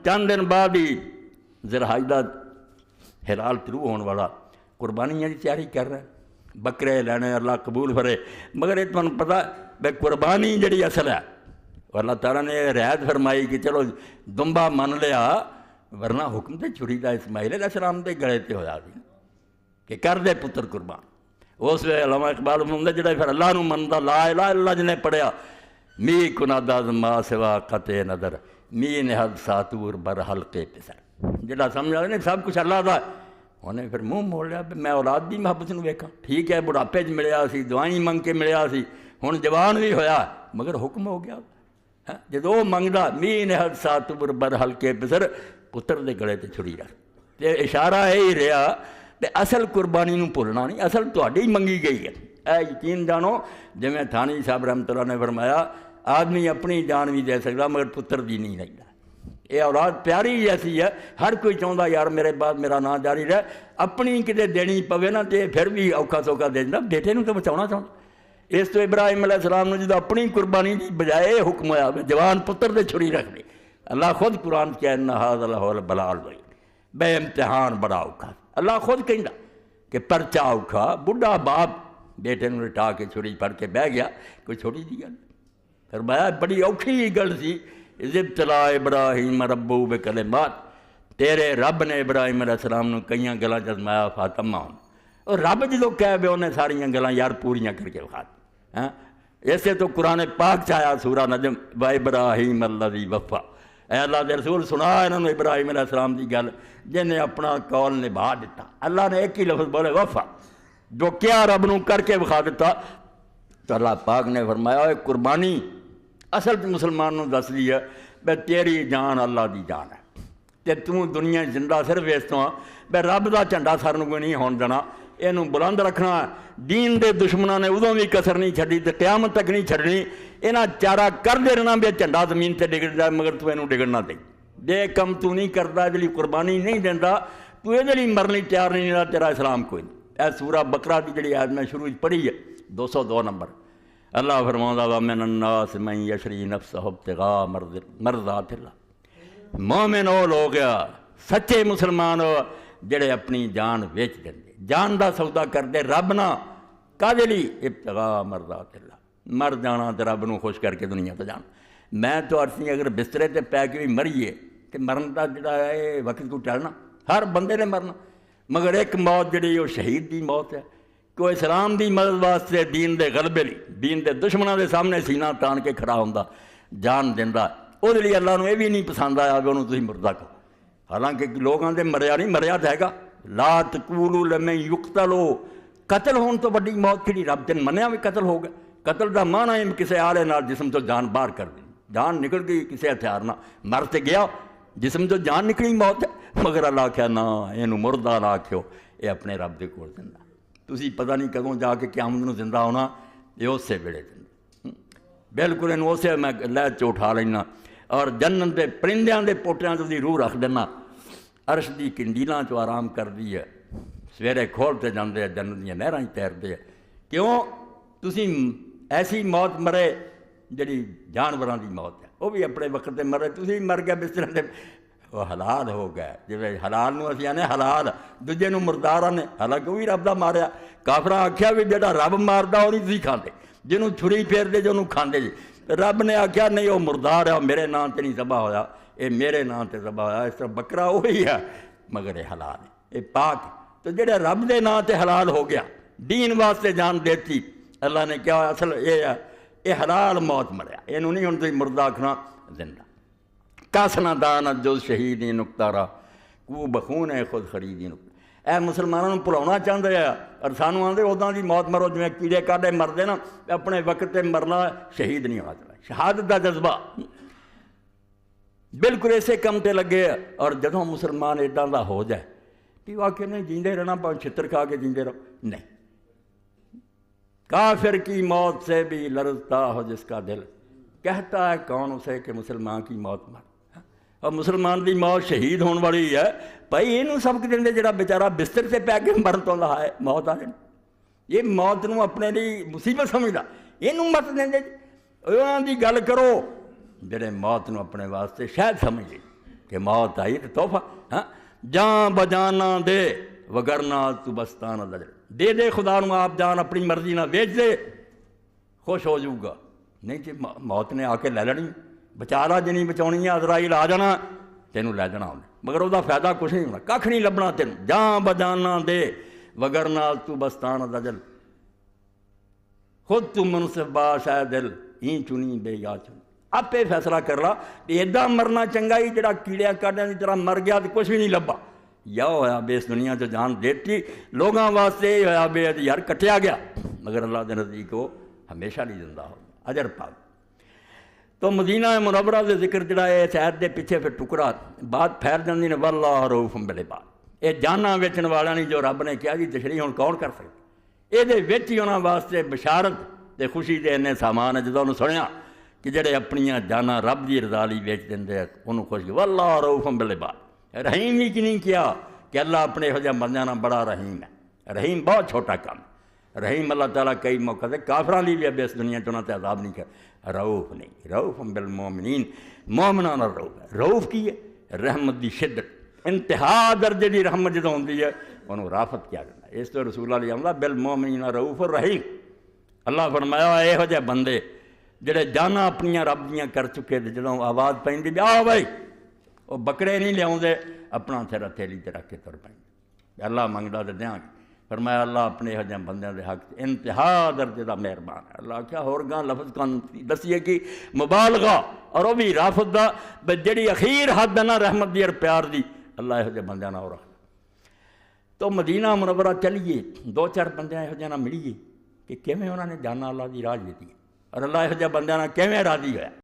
چند دن بعد ہی ذرحج دا ہلال شروع ہونے والا، قربانیاں کی تیاری کر رہے ہیں، بکرے لینے، اللہ قبول کرے۔ مگر یہ تمہیں پتہ بھائی قربانی جڑی اصل ہے، اللہ تعالیٰ نے رعایت فرمائی کہ چلو دمبا من لیا، ورنہ حکم تے چھری دا اسماعیل علیہ السلام دے گلے تے ہویا سی کہ کر دے پتر قربان۔ اس ویلے علامہ اقبال فرماਉਂਦਾ جڑا پھر اللہ نو مندا، لا الہ الا اللہ جنے پڑھیا، می کنادا ما سوا قطع نظر می نہد ساتور بر حلقے پسر، جڑا سمجھا نہیں سب کچھ اللہ دا، انہیں پھر منہ موڑ لیا میں اولاد دی محبت نو ویکھاں۔ ٹھیک ہے بڑھاپے چ ملیا سی، دعائیں منگ کے ملیا سی، ہن جوان بھی ہویا، مگر حکم ہو گیا جدو وہ منگدا می نہد ساتور بر حلقے پسر، پتر دے گلے تے چھری رکھ۔ تے اشارہ یہی رہا کہ اصل قربانی نو بھولنا نہیں، اصل تہاڈی منگی گئی ہے۔ اے یقین جانو جویں تھانی صاحب رحمۃ اللہ نے فرمایا آدمی اپنی جان بھی دے سکتا مگر پتر دی نہیں لگتا۔ یہ اولاد پیاری ایسی ہے، ہر کوئی چاہتا یار میرے بعد میرا نام جاری رہے، اپنی کتے دینی پوے نا تے پھر بھی اوکھا سوکھا دے دینا، بیٹے نو تو بچاؤنا چاہتا۔ اس تو ابراہیم علیہ السلام نے جدو اپنی قربانی دی بجائے حکم ہوا جوان پتر دے چھری رکھ دی، اللہ خود قرآن کیا ان ھذا لھو البلاء المبین، بے امتحان بڑا اوکھا، اللہ خود کہندا کہ پرچہ اوکھا، بڑھا باپ بیٹے نو لٹا کے چھری پھڑ کے بہ گیا، کوئی چھوٹی جی گل فرمایا بڑی اوکھی گل سی۔ اذ ابتلا ابراہیم ربہ بکلمات، تیرے رب نے ابراہیم علیہ السلام نو کئیاں گلاں جزمایا فاطمہ، اور رب جدو کہہ بے انہیں ساریاں گلاں یار پوریاں کر کے وکھا۔ ایسے تو قرآن پاک چاہیا سورہ نجم و ابراہیم الذی وفا، اے اللہ دے رسول سنا انہوں نے ابراہیم علیہ السلام دی گل جن نے اپنا قول نبھا دیتا۔ اللہ نے ایک ہی لفظ بولے وفا، جو کیا رب نو کر کے وکھا دیتا۔ تو اللہ پاک نے فرمایا اے قربانی اصل مسلمان نو دس دی ہے بے تیری جان اللہ دی جان ہے، تے تو دنیا زندہ صرف اس تو بے رب دا جھنڈا سر نو کوئی نہیں ہون دینا، اینو بلند رکھنا۔ دین دے دشمنوں نے ادوں بھی کسر نہیں چھڈی تے قیامت تک نہیں چھڈنی، انہاں چارہ کر دے رہنا بے جھنڈا زمین تے ڈگڑ جائے مگر تو اینو ڈگڑ نہ دے، جے کم تو نہیں کردا دے لئی قربانی نہیں دیندا تو اے دے لئی مرنے تیار نہیں رہا، تیرا اسلام کوئی نہیں۔ اے سورہ بقرہ دی جڑی آیت میں شروع پڑھی ہے 202 نمبر، اللہ فرماؤندا وَمِنَ النَّاسِ مَن يَشْرِي نَفْسَهُ ابْتِغَاءَ مَرْضَاتِ اللَّهِ، مومن وہ لوگ سچے مسلمان جڑے اپنی جان ویچ دیں، جان دا سودا کردے رب نہ کدے لئی ابتغاء مرضات اللہ، مر جانا تے رب نو خوش کر کے دنیا تے جانا۔ میں تو عرصی اگر بسترے تے پے کے بھی مریے کہ مرن دا جڑا ہے وقت کو ٹلنا، ہر بندے نے مرنا، مگر ایک موت جڑی وہ شہید دی موت ہے کہ وہ اسلام دی مدد واسطے دین دے غلبے لی، دین دے دشمنوں دے سامنے سینہ تان کے کھڑا ہوندا، جان دیندا، وہ لیے اللہ نو یہ بھی نہیں پسند آیا کہ انہوں تسی مردہ کہو، حالانکہ لوگوں دے مریا نہیں، مریا جائے گا لا تقولوا لمن یقتل، قتل ہون تو بڑی موت کھڑی، رب جن منیا بھی قتل ہو گیا۔ قتل دا معنی ہے کسی آلے نال جسم تو جان باہر کر دی، جان نکل گئی کسی ہتھیار نہ، مر تے گیا جسم تو جان نکلی موت ہے، مگر اللہ کہا نا اینو مردہ نہ آکھو، اے اپنے رب دے کول زندہ، تسی پتہ نہیں کدوں جا کے قیامت نو زندہ ہونا، یہ اسے ویلے زندہ، بالکل اینو اسے میں لہد چ اٹھا لینا اور جنت دے پرندیاں دے پوٹیاں تو دی روح رکھ دینا، عرش دی کنڈیلاں چ آرام کر دی ہے، سویرے کھولتے جاندے جنت دیاں نہراں تیرتے ہیں۔ کیوں؟ تسی ایسی موت مرے جڑی جانوراں دی موت ہے، وہ بھی اپنے وقت تے مرے، تسی مر گئے بستر تے، وہ حلال ہو گئے، جویں حلال نو اسی آنے حلال، دوجے نو مردار آنے، حالانکہ وہی رب دا ماریا۔ کافراں آکھیا بھی جڑا رب ماردا وہ نہیں تسی کھاندے، جنوں چھری پھیر دے جو انہوں کھاندے جی، رب نے آکھیا نہیں وہ مردار ہے، میرے نام تے نہیں ذبح ہویا، اے میرے نام تے ذبح ہویا، اس طرح بکرا وہی ہے مگر یہ حلال ہے، یہ پاک ہے۔ تو جڑے رب دے نام تے حلال ہو گیا، دین واسطے جان دیتی، اللہ نے کیا اصل یہ ہے، یہ حلال موت مریا، اینو نہیں ہن تسی مردہ آکھنا زندہ۔ کس نہ دانت جو شہیدی نکتارا کو بخون ہے خود خریدی نکتارا۔ اے مسلمانوں بھلاونا چاہتے ہیں اور سانوں آدھے اُداں دی موت مرو جویں کیڑے کاڑے مردے نا، اپنے وقت تے مرنا، شہید نہیں ہونا چاہیے۔ شہادت دا جذبہ بالکل اسے کم تے لگے، اور جدوں مسلمان ایڈاں دا ہو جائے کہ واقعی نہیں جیندے رہنا پاؤ چھتر کھا کے جیندے رہو، نہیں۔ کافر کی موت سے بھی لرزتا ہو جس کا دل، کہتا ہے کون اسے کہ مسلمان کی موت مر، اور مسلمان دی موت شہید ہونے والی ہے بھائی، اینو سبق دیندے جڑا بیچارہ بستر سے پہ کے مرن تو لہا ہے، موت آ جائے، یہ موت نو اپنے لیے مصیبت سمجھدا، اینو مت دیندے، انہاں دی گل کرو جڑے موت نو اپنے واسطے شاید سمجھ لے، کہ موت آئی تو تحفہ، ہاں جان بجانا دے وگرنا تو بستان دے دے خدا نو آپ جان اپنی مرضی نہ ویچ دے، خوش ہو جاؤ گا، نہیں جی موت نے آ کے لے لینی، بچا لا جنی بچاؤنی ہے، عزرائیل آ جانا تینوں لے جانا انہیں، مگر وہ فائدہ کچھ نہیں ہونا، کھ نہیں لبنا تینوں، جان بجانا دے وگرنا تو بستان دجل، خود تو منصف باش ہے دل این چنی بے یا چنی، آپ فیصلہ کر لا کہ ایڈا مرنا چنگا ہی جڑا کیڑیاں کاٹیاں کی طرح مر گیا تو کچھ بھی نہیں لبا، یا ہویا بے اس دنیا جو جان دیتی لوگاں واسطے ہویا بے یار کٹیا گیا، مگر اللہ دے نزدیک وہ ہمیشہ نہیں زندہ ہو اجر پاک۔ تو مدینہ منورہ دے ذکر جڑا ہے اس آیت دے پیچھے پھر ٹکڑا بات پھیل جاندی نے واللہ رؤوف بالعباد، یہ جانا ویچن والا نہیں جو رب نے کیا جی تشریح ہوں کون کر سکتا، یہ دے وچ ہی انہاں واسطے بشارت تے خوشی دے انے سامان ہے، جدوں سنیا کہ جڑے اپنیاں جانا رب دی رضا لئی ویچ دیندے انہوں خوش گئے، واللہ رؤوف بالعباد، رحیم ہی کی نہیں کیا کہ اللہ اپنے یہو جہاں بندیاں نال بڑا رحیم ہے، رحیم بہت چھوٹا کام ہے، رحیم اللہ تعالیٰ کئی موقع سے کافراں لی بھی اب اس دنیا چ تے عذاب نہیں کر، رؤوف نہیں، رؤوف بالمؤمنین، مومناں نال رؤوف ہے، رؤوف کی ہے رحمت دی شدت، انتہا درجے دی رحمت جدوں ہوندی ہے انہوں رافت کیا جاتا ہے، اس تو رسول اللہ آمدا بالمؤمنین رؤوف الرحیم، اللہ فرمایا یہو جہے بندے جڑے جانا اپنیاں رب دیاں کر چکے تھے، جدوں آواز پیندی بھی آ بھائی وہ بکرے نہیں لیاؤندے اپنا تھیرا تھیلی تے رکھ کے تر پائیں، اللہ منگدا تے دیاں گے، فرمایا اللہ اپنے یہو جہے بندیاں دے حق انتہا درجے دا مہربان ہے، اللہ کیا ہور گاں لفظ کان دسیے کہ مبالغہ اور وہ بھی رافت دا جڑی اخیر حد ہے نا رحمت دی اور پیار دی، اللہ یہو جہے بندیاں نال رکھدا۔ تو مدینہ منورہ چلیے دو چار بندیاں یہو جہاں نال ملیے کہ کیویں انہوں نے جانا اللہ دی راہ دیتی اور اللہ یہو جہے بندیاں نال کیویں راضی ہویا۔